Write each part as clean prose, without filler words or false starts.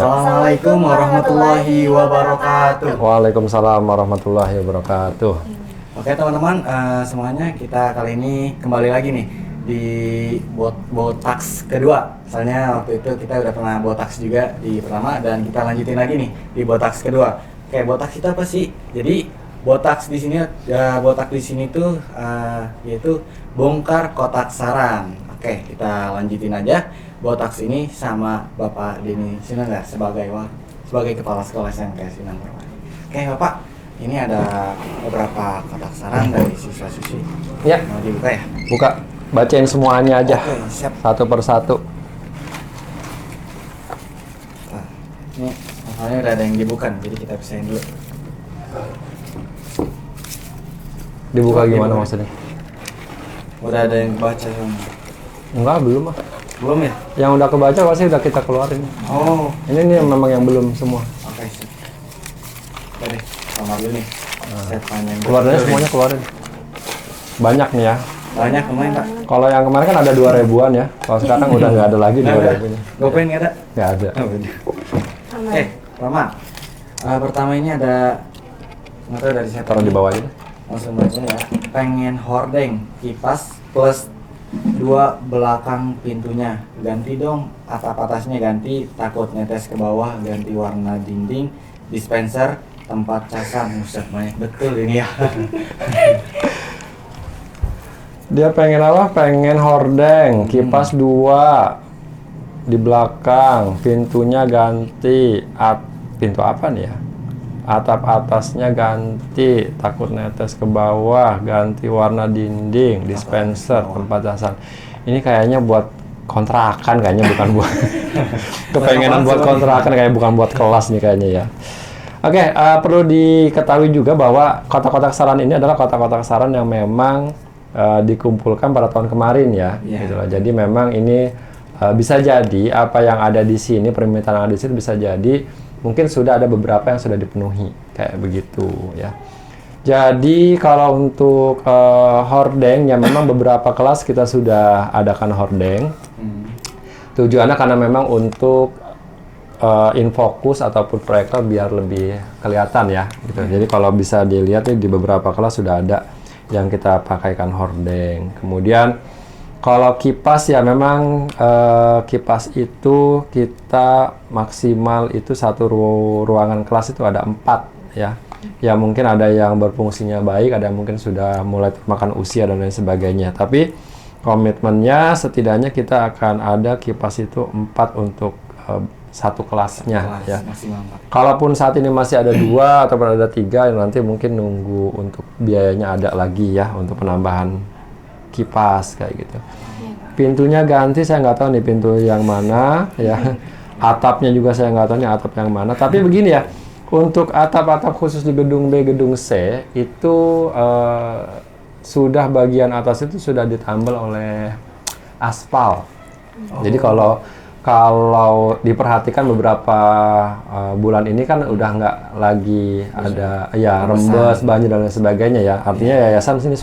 Assalamualaikum warahmatullahi wabarakatuh. Waalaikumsalam warahmatullahi wabarakatuh. Oke teman-teman, semuanya kita kali ini kembali lagi nih di Botax kedua. Soalnya waktu itu kita udah pernah Botax juga di pertama dan kita lanjutin lagi nih di Botax kedua. Oke, Botax itu apa sih? Jadi Botax di sini Botax di sini tuh yaitu bongkar kotak saran. Oke, kita lanjutin aja Botax ini sama Bapak Denny Sinanggar sebagai kepala sekolah SMK Sinanggar. Oke, Bapak, ini ada beberapa kotak saran dari siswa-siswi. Ya. Mau dibuka ya? Buka, bacain semuanya aja. Oke, siap. Satu persatu. Nah, ini masalahnya udah ada yang dibuka, jadi kita pisahin dulu. Dibuka Coba gimana dibuka. maksudnya? Udah ada yang baca sama? Enggak, belum ah. Belum ya? Yang udah kebaca pasti udah kita keluarin. Oh, Ini memang yang belum semua. oke, siap. Oke deh, sama dulu nih. Saya panjang. Keluarinnya semuanya keluarin. Banyak nih ya. Banyak lumayan, Pak. Kalau yang kemarin kan ada 2 ribuan ya. Kalau sekarang udah nggak ada lagi 2 ribunya. GoPay nggak ada? Nggak ada. Oh, udah. Rama. Pertama ini ada nggak tahu dari siapa. Taruh di bawah aja. Langsung baca ya. Pengen hordeng kipas plus 2 belakang pintunya. Ganti dong atap atasnya ganti. Takut netes ke bawah. Ganti warna dinding. Dispenser tempat casan. Buset, banyak betul ini ya. Dia pengen apa? Pengen hordeng, kipas 2 di belakang, pintunya ganti. Pintu apa nih ya? Atap atasnya ganti, takut netes ke bawah, ganti warna dinding, dispenser, tempat casan. Ini kayaknya buat kontrakan kayaknya, bukan buat kepengenan buat kontrakan, kayak bukan buat kelas nih kayaknya ya. Oke, perlu diketahui juga bahwa kotak-kotak saran ini adalah kotak-kotak saran yang memang dikumpulkan pada tahun kemarin ya. Gitu loh. Jadi memang ini bisa jadi apa yang ada di sini, permintaan yang ada di sini bisa jadi mungkin sudah ada beberapa yang sudah dipenuhi kayak begitu ya. Jadi kalau untuk hordeng ya memang beberapa kelas kita sudah adakan hordeng. Tujuannya karena memang untuk infokus ataupun proyektor biar lebih kelihatan ya gitu. Jadi kalau bisa dilihat nih di beberapa kelas sudah ada yang kita pakaikan hordeng. Kemudian kalau kipas ya memang kipas itu kita maksimal itu satu ruangan kelas itu ada 4 ya. Ya mungkin ada yang berfungsinya baik, ada yang mungkin sudah mulai termakan usia dan lain sebagainya. Tapi komitmennya setidaknya kita akan ada kipas itu 4 untuk satu kelasnya ya. Kalaupun saat ini masih ada 2 atau ada 3, nanti mungkin nunggu untuk biayanya ada lagi ya untuk penambahan kipas kayak gitu. Pintunya ganti, saya nggak tahu nih pintu yang mana ya. Atapnya juga saya nggak tahu nih atap yang mana. Tapi begini ya, untuk atap-atap khusus di gedung B, gedung C itu sudah bagian atas itu sudah ditambal oleh aspal. Jadi kalau diperhatikan beberapa bulan ini kan udah nggak lagi ada ya rembes, banjir dan lain sebagainya ya. Artinya yayasan sini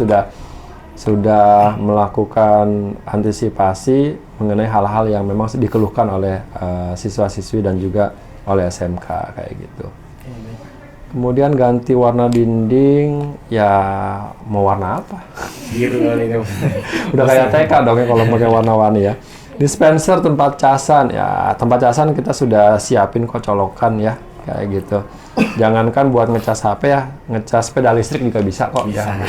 sudah melakukan antisipasi mengenai hal-hal yang memang dikeluhkan oleh siswa-siswi dan juga oleh SMK kayak gitu. Kemudian ganti warna dinding, ya mau warna apa? Biru kali itu. Udah kayak TK dong ya kalau pakai warna-warni ya. Dispenser tempat casan, ya tempat casan kita sudah siapin kok colokan ya kayak gitu. Jangankan buat ngecas HP ya, ngecas sepeda listrik juga bisa kok. Bisa. Ya.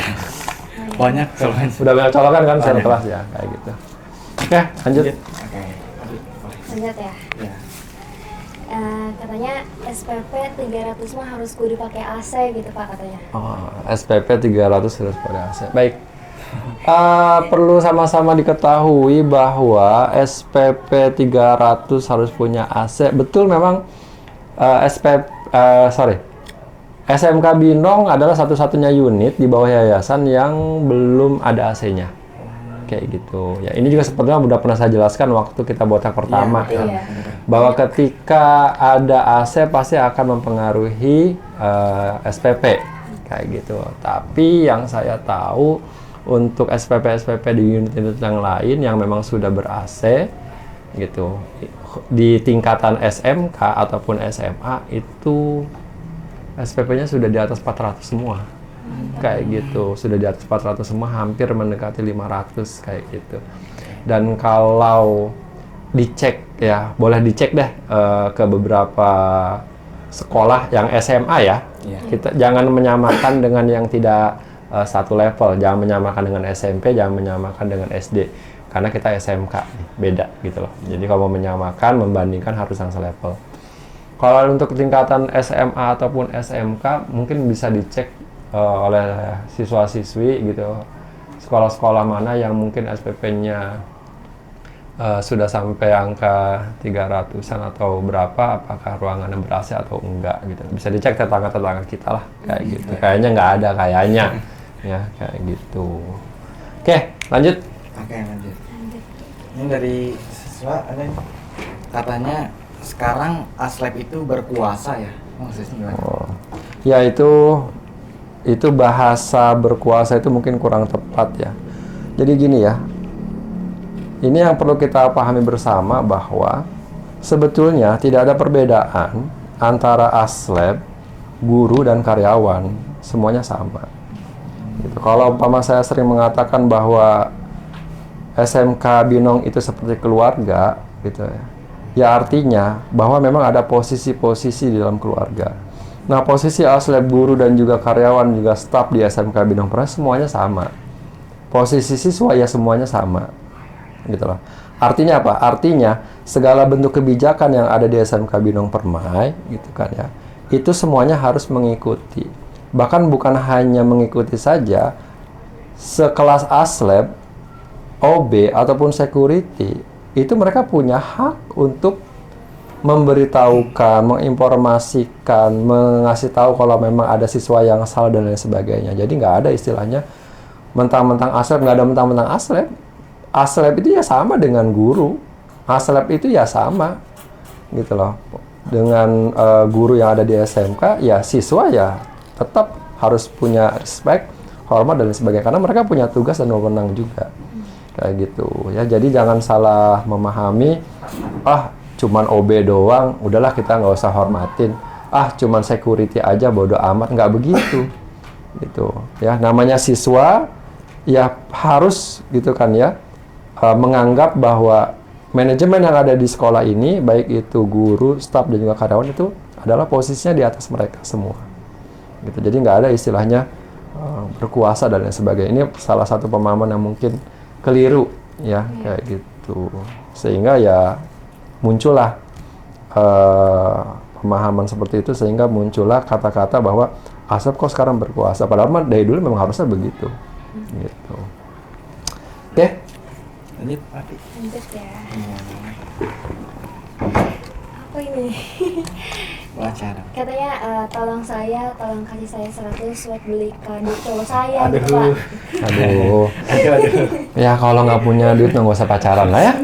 Banyak colokan. Sudah banyak colokan kan satu kelas ya kayak gitu. Oke, lanjut. Oke. Lanjut ya. Ya. Katanya SPP 300 mah harus kudu pakai AC gitu Pak katanya. Oh, SPP 300 harus pakai AC. Baik. Perlu sama-sama diketahui bahwa SPP 300 harus punya AC. Betul memang SMK Binong adalah satu-satunya unit di bawah yayasan yang belum ada AC-nya. Kayak gitu. Ya, ini juga sepertinya sudah pernah saya jelaskan waktu kita botak pertama. Iya. Bahwa ketika ada AC pasti akan mempengaruhi SPP. Kayak gitu. Tapi yang saya tahu untuk SPP di unit-unit yang lain yang memang sudah ber-AC gitu, di tingkatan SMK ataupun SMA itu SPP-nya sudah di atas 400 semua. Kayak gitu, sudah di atas 400 semua, hampir mendekati 500 kayak gitu. Dan kalau dicek ya, boleh dicek deh ke beberapa sekolah yang SMA ya. Iya. Kita jangan menyamakan dengan yang tidak satu level, jangan menyamakan dengan SMP, jangan menyamakan dengan SD. Karena kita SMK, beda gitu loh. Jadi kalau mau menyamakan, membandingkan harus yang selevel. Kalau untuk tingkatan SMA ataupun SMK, mungkin bisa dicek oleh siswa-siswi gitu. Sekolah-sekolah mana yang mungkin SPP-nya sudah sampai angka 300-an atau berapa, apakah ruangannya ber-AC atau enggak gitu. Bisa dicek tetangga-tetangga kita lah, kayak gitu. Kayaknya nggak ada, kayaknya. Ya, kayak gitu. Oke, lanjut. Oke, lanjut. Ini dari siswa ada nih. Katanya sekarang Aslab itu berkuasa ya. Maksudnya gimana? Oh. Ya itu bahasa berkuasa itu mungkin kurang tepat ya. Jadi gini ya. Ini yang perlu kita pahami bersama bahwa sebetulnya tidak ada perbedaan antara Aslab, guru dan karyawan, semuanya sama. Gitu. Kalau umpama saya sering mengatakan bahwa SMK Binong itu seperti keluarga, gitu ya. Ya artinya bahwa memang ada posisi-posisi di dalam keluarga. Nah, posisi Aslab, guru dan juga karyawan juga staf di SMK Binong Permai semuanya sama. Posisi siswa ya semuanya sama. Gitu loh. Artinya apa? Artinya segala bentuk kebijakan yang ada di SMK Binong Permai, gitu kan ya. Itu semuanya harus mengikuti. Bahkan bukan hanya mengikuti saja, sekelas Aslab, OB ataupun security itu mereka punya hak untuk memberitahukan, menginformasikan, mengasih tahu kalau memang ada siswa yang salah dan lain sebagainya. Jadi nggak ada istilahnya mentang-mentang Aslab, nggak ada mentang-mentang Aslab. Aslab itu ya sama dengan guru, Aslab itu ya sama, gitu loh. Dengan guru yang ada di SMK, ya siswa ya tetap harus punya respect, hormat dan lain sebagainya. Karena mereka punya tugas dan wewenang juga. Kayak gitu ya. Jadi jangan salah memahami, cuman OB doang, udahlah kita nggak usah hormatin. Cuman security aja bodo amat, nggak begitu. Gitu ya. Namanya siswa ya harus gitu kan ya, menganggap bahwa manajemen yang ada di sekolah ini, baik itu guru, staf dan juga karyawan, itu adalah posisinya di atas mereka semua. Gitu. Jadi nggak ada istilahnya berkuasa dan lain sebagainya. Ini salah satu pemahaman yang mungkin keliru ya, kayak gitu. Sehingga ya muncullah pemahaman seperti itu, sehingga muncullah kata-kata bahwa Aslab kok sekarang berkuasa, padahal dari dulu memang harusnya begitu. Gitu. Oke. Lanjut, Adi. Lanjut ya. Apa ini? Wawancara. Katanya tolong kasih saya 100 buat belikan cowok saya gitu, Pak. Aduh. Aduh. Ya kalau nggak punya duit nggak usah pacaran lah ya.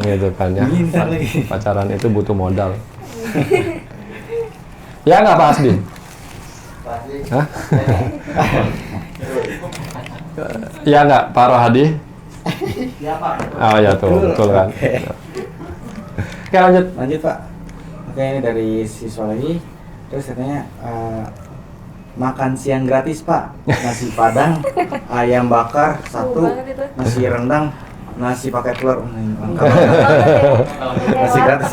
Gitu kan ya. Minta lagi. Pacaran itu butuh modal. Ya nggak Pak Asbin? Hah? Ya nggak Pak Rohadi? Ya, Pak. Oh ya tuh, betul kan. Oke lanjut. Lanjut, Pak. Oke, ini dari siswa lagi. Terus katanya makan siang gratis, Pak. Nasi padang, ayam bakar satu, banget itu. nasi rendang, nasi pakai telur. Lengkap. Nasi gratis.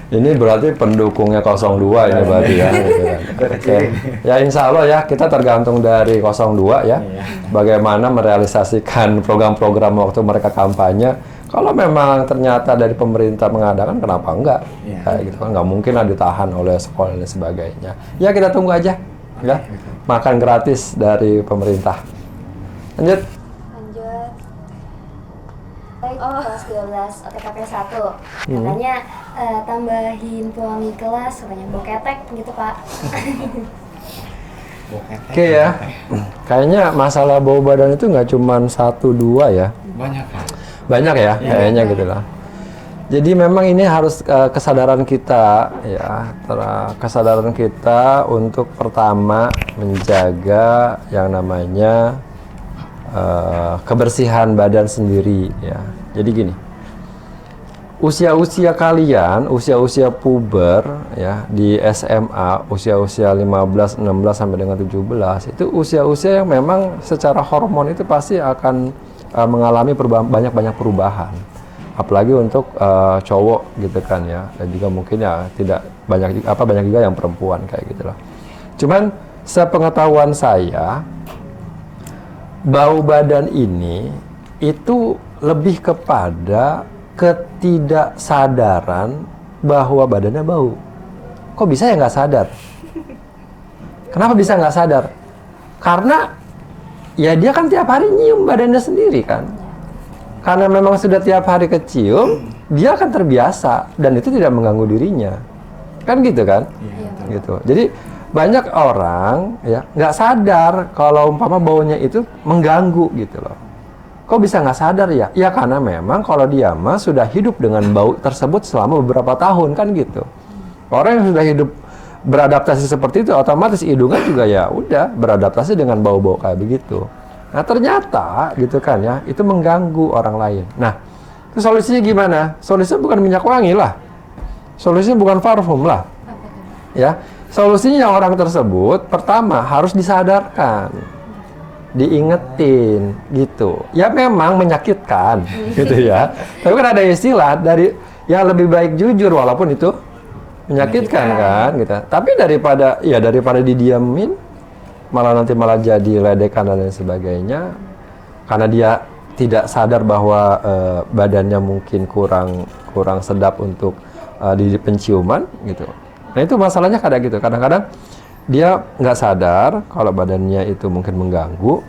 Ini berarti pendukungnya 02 ini berarti ya. Gitu kan. Oke. Ya insya Allah ya, kita tergantung dari 02 ya. Iya. Bagaimana merealisasikan program-program waktu mereka kampanye. Kalau memang ternyata dari pemerintah mengadakan, kenapa enggak? Iya. Kayak gitu kan, nggak mungkin lah ditahan oleh sekolah dan sebagainya. Ya kita tunggu aja. Ya, makan gratis dari pemerintah. Lanjut. Lanjut. Kelas 12 OTKP 1. Katanya tambahin pewangi kelas, katanya boketek gitu, Pak. Oke ya. Kayaknya masalah bau badan itu nggak cuma 1-2 ya. Banyak, Pak. Banyak ya, kayaknya gitu lah. Jadi memang ini harus kesadaran kita ya, kesadaran kita untuk pertama menjaga yang namanya kebersihan badan sendiri ya. Jadi gini, usia-usia kalian, usia-usia puber ya di SMA, usia-usia 15, 16 sampai dengan 17 itu usia-usia yang memang secara hormon itu pasti akan mengalami banyak perubahan. Apalagi untuk cowok gitu kan ya, dan juga mungkin ya tidak banyak juga yang perempuan kayak gitulah. Cuman sepengetahuan saya, bau badan ini itu lebih kepada ketidaksadaran bahwa badannya bau. Kok bisa ya nggak sadar? Kenapa bisa nggak sadar? Karena ya dia kan tiap hari nyium badannya sendiri kan. Karena memang sudah tiap hari kecium, dia akan terbiasa dan itu tidak mengganggu dirinya. Kan gitu kan? Iya. Gitu. Jadi banyak orang ya nggak sadar kalau umpama baunya itu mengganggu gitu loh. Kok bisa nggak sadar ya? Ya karena memang kalau dia mah sudah hidup dengan bau tersebut selama beberapa tahun kan gitu. Orang yang sudah hidup beradaptasi seperti itu otomatis hidungnya juga ya udah beradaptasi dengan bau-bau kayak begitu. Nah ternyata gitu kan ya itu mengganggu orang lain. Nah itu solusinya gimana? Solusinya bukan minyak wangi lah. Solusinya bukan parfum lah. Ya solusinya orang tersebut pertama harus disadarkan, diingetin gitu. Ya memang menyakitkan gitu ya. Tapi kan ada istilah dari ya lebih baik jujur walaupun itu menyakitkan kan gitu. Tapi daripada didiamin malah jadi ledekan dan lain sebagainya karena dia tidak sadar bahwa badannya mungkin kurang sedap untuk di penciuman gitu. Nah itu masalahnya kadang-kadang dia nggak sadar kalau badannya itu mungkin mengganggu.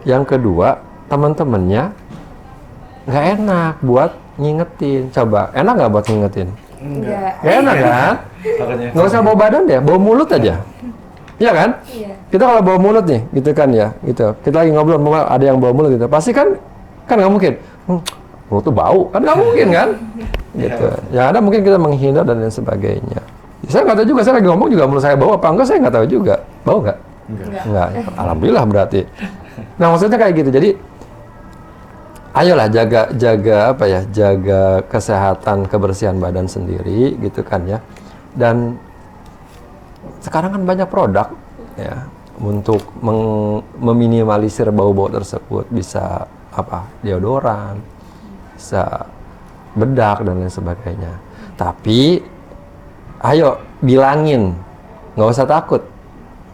Yang kedua, teman-temannya nggak enak buat ngingetin. Coba, enak nggak buat ngingetin? Enggak. Nggak enak kan? Nggak usah bau badan deh, bau mulut aja. Iya kan? Iya. Kita kalau bau mulut nih, gitu kan ya, gitu. Kita lagi ngobrol, ada yang bau mulut gitu. Pasti kan nggak mungkin. Mulut tuh bau, kan nggak mungkin kan? Gitu. Yang ada mungkin kita menghindar dan lain sebagainya. Saya nggak tahu juga, saya lagi ngomong juga mulut saya bau apa enggak, saya nggak tahu juga. Bau nggak? Enggak. Alhamdulillah berarti. Nah maksudnya kayak gitu. Jadi ayolah jaga kesehatan, kebersihan badan sendiri gitu kan ya. Dan sekarang kan banyak produk ya untuk meminimalisir bau-bau tersebut, bisa deodoran, bisa bedak dan lain sebagainya. Tapi ayo bilangin, nggak usah takut,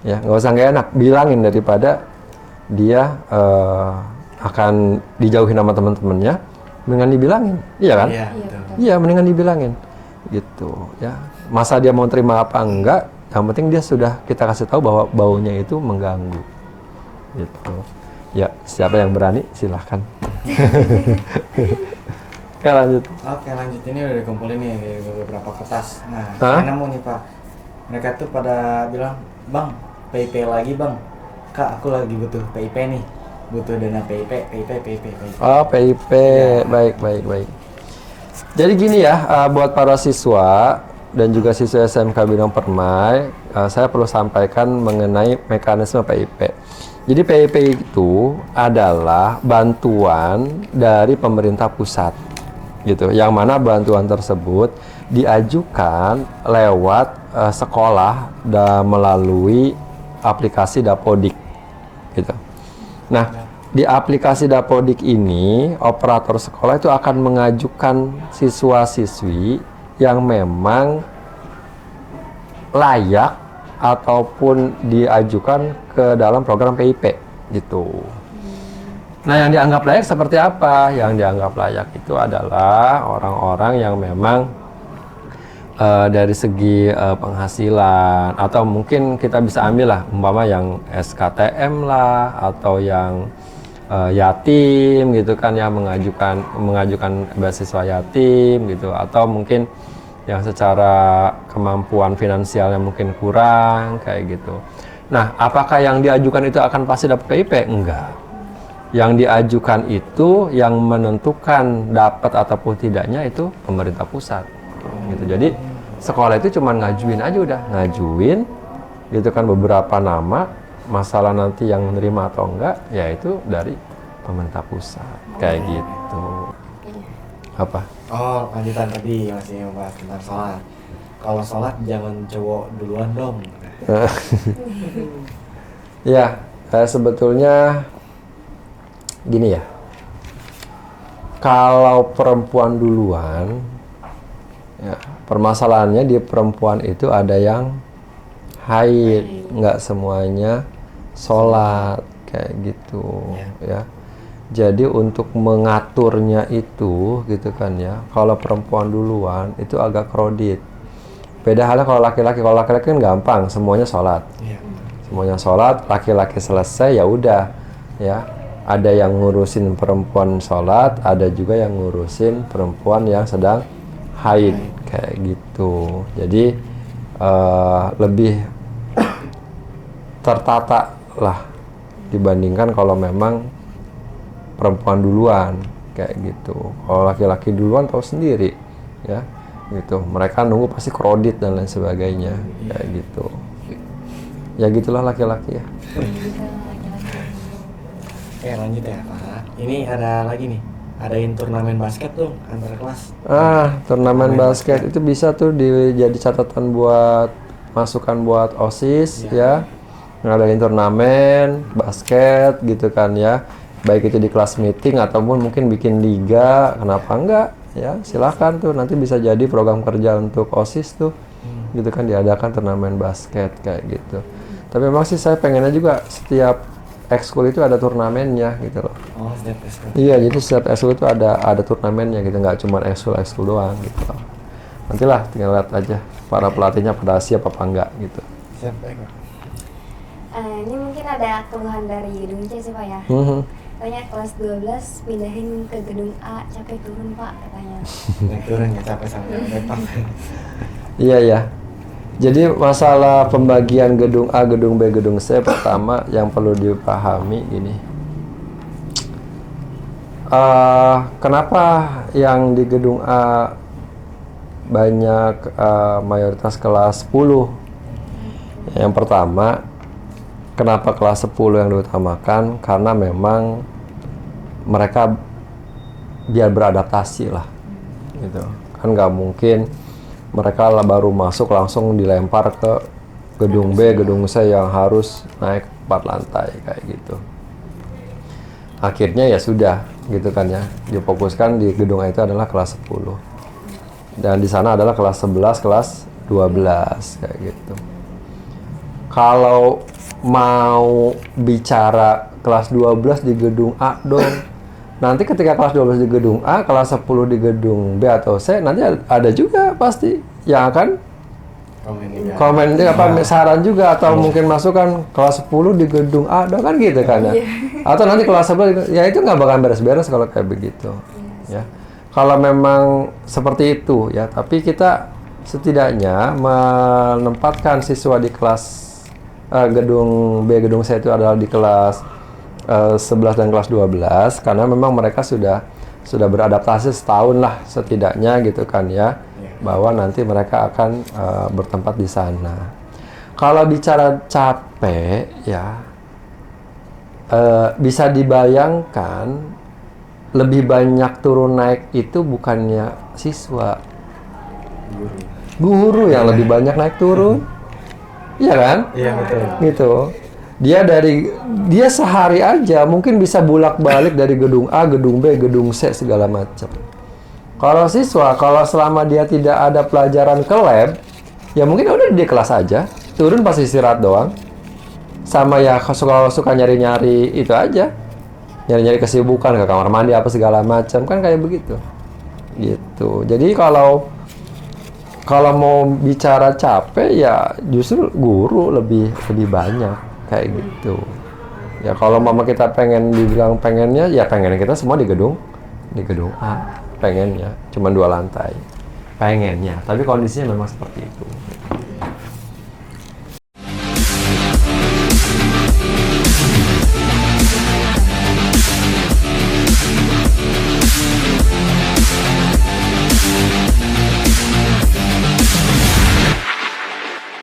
ya nggak usah nggak enak, bilangin daripada dia akan dijauhin sama teman-temannya, mendingan dibilangin, iya kan? Iya, Iya, betul. betul. Iya, mendingan dibilangin, gitu, ya. Masa dia mau terima apa enggak? Yang penting dia sudah kita kasih tahu bahwa baunya itu mengganggu, gitu. Ya, siapa yang berani silahkan. Oke lanjut. Oke lanjut, ini udah dikumpulin nih dari beberapa kertas. Nah, Hah? saya nemu nih Pak. Mereka tuh pada bilang, Bang, PIP lagi Bang. Kak, aku lagi butuh PIP nih. Butuh dana PIP. Oh, PIP, Ya. baik. Jadi gini ya, buat para siswa dan juga siswa SMK Bidang Permai, saya perlu sampaikan mengenai mekanisme PIP. Jadi PIP itu adalah bantuan dari pemerintah pusat, gitu. Yang mana bantuan tersebut diajukan lewat sekolah dan melalui aplikasi Dapodik, gitu. Nah, di aplikasi Dapodik ini, operator sekolah itu akan mengajukan siswa-siswi yang memang layak ataupun diajukan ke dalam program PIP, gitu. Nah, yang dianggap layak seperti apa? Yang dianggap layak itu adalah orang-orang yang memang dari segi penghasilan, atau mungkin kita bisa ambil lah, umpama yang SKTM lah, atau yang yatim gitu kan, yang mengajukan beasiswa yatim gitu, atau mungkin yang secara kemampuan finansialnya mungkin kurang kayak gitu. Nah, apakah yang diajukan itu akan pasti dapat PIP? Enggak. Yang diajukan itu yang menentukan dapat ataupun tidaknya itu pemerintah pusat. Gitu. Jadi sekolah itu cuma ngajuin aja udah, ngajuin gitu kan beberapa nama, masalah nanti yang menerima atau enggak ya itu dari pemerintah pusat kayak gitu. Apa? Oh, lanjutan tadi masih membahas tentang sholat. Kalau sholat jangan cowok duluan dong. Ya, sebetulnya gini ya. Kalau perempuan duluan, ya, permasalahannya di perempuan itu ada yang haid, nggak semuanya sholat kayak gitu, ya. Jadi untuk mengaturnya itu, gitu kan ya. Kalau perempuan duluan itu agak kredit. Beda halnya kalau laki-laki. Kalau laki-laki kan gampang, semuanya sholat. Semuanya sholat, laki-laki selesai ya udah, ya. Ada yang ngurusin perempuan sholat, ada juga yang ngurusin perempuan yang sedang haid kayak gitu. Jadi lebih tertata lah dibandingkan kalau memang perempuan duluan kayak gitu. Kalau laki-laki duluan tahu sendiri, ya gitu. Mereka nunggu pasti kredit dan lain sebagainya kayak gitu. Ya gitulah laki-laki ya. Oke, lanjut ya Pak. Ini ada lagi nih, adain turnamen basket tuh antar kelas. Turnamen basket itu bisa tuh jadi catatan buat masukan buat OSIS ya. Ngadain turnamen basket gitu kan ya. Baik itu di kelas meeting ataupun mungkin bikin liga, kenapa enggak ya, silakan tuh, nanti bisa jadi program kerja untuk OSIS tuh gitu kan, diadakan turnamen basket kayak gitu. Tapi memang sih saya pengennya juga setiap ekskul itu ada turnamennya gitu loh. Oh, setiap ekskul. Iya, jadi setiap ekskul itu ada turnamennya gitu, nggak cuma ekskul doang gitu loh. Nantilah tinggal lihat aja para pelatihnya pada siap apa enggak gitu. Siap, baik Pak. Ini mungkin ada keluhan dari gedung C sih Pak ya. Katanya kelas 12 pindahin ke gedung A, capek turun Pak katanya. Naik turun ya, capek sama Pak. Iya ya. Jadi masalah pembagian gedung A, gedung B, gedung C, pertama yang perlu dipahami gini. Kenapa yang di gedung A banyak mayoritas kelas 10? Yang pertama, kenapa kelas 10 yang diutamakan? Karena memang mereka biar beradaptasi lah gitu. Kan nggak mungkin mereka baru masuk langsung dilempar ke gedung B, gedung C yang harus naik 4 lantai kayak gitu. Akhirnya ya sudah gitu kan ya, difokuskan di gedung A itu adalah kelas 10. Dan di sana adalah kelas 11, kelas 12 kayak gitu. Kalau mau bicara kelas 12 di gedung A dong. Nanti ketika kelas 12 di gedung A, kelas 10 di gedung B atau C, nanti ada juga pasti yang akan komen saran juga atau mungkin masukan kelas 10 di gedung A dong, kan gitu kan ya. Atau nanti kelas 11 ya, itu nggak bakal beres-beres kalau kayak begitu. Ya. Kalau memang seperti itu ya, tapi kita setidaknya menempatkan siswa di kelas gedung B, gedung C itu adalah di kelas 11 dan kelas 12 karena memang mereka sudah beradaptasi setahun lah setidaknya gitu kan ya, bahwa nanti mereka akan bertempat di sana. Kalau bicara capek ya, bisa dibayangkan lebih banyak turun naik itu bukannya siswa, guru yang lebih banyak naik turun. Iya kan? Iya, betul. Gitu. Dia sehari aja mungkin bisa bolak-balik dari gedung A, gedung B, gedung C segala macam. Kalau siswa, kalau selama dia tidak ada pelajaran ke lab, ya mungkin udah di kelas aja, turun pas istirahat doang. Sama ya suka nyari-nyari itu aja. Nyari-nyari kesibukan ke kamar mandi apa segala macam, kan kayak begitu. Gitu. Jadi kalau mau bicara capek ya justru guru lebih banyak kayak gitu. Ya kalau mama kita pengen dibilang pengennya ya pengen kita semua di gedung A, pengennya cuma 2 lantai. Pengennya, tapi kondisinya memang seperti itu.